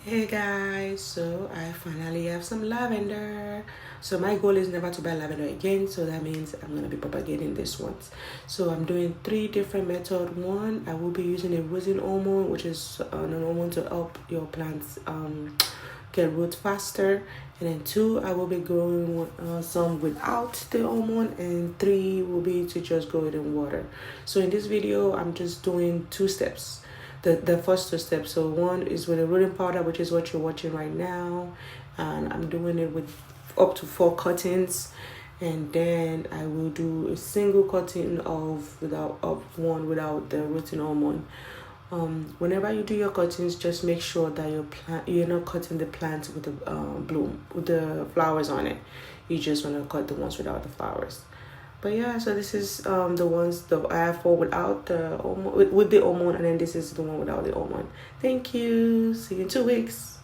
Hey guys, so I finally have some lavender. So my goal is never to buy lavender again, so that means I'm gonna be propagating this once. So I'm doing 3 different methods. One, I will be using a rosin hormone, which is an hormone to help your plants get root faster. And then 2, I will be growing some without the hormone, and 3 will be to just grow it in water. So in this video, I'm just doing 2 steps. The first 2 steps. So one is with a rooting powder, which is what you're watching right now, and I'm doing it with up to 4 cuttings, and then I will do a single cutting of one without the rooting hormone. Whenever you do your cuttings, just make sure that you're not cutting the plant with the bloom with the flowers on it. You just want to cut the ones without the flowers. But yeah, so this is the ones I have 4 without the hormone, with the hormone, and then this is the one without the hormone. Thank you. See you in 2 weeks.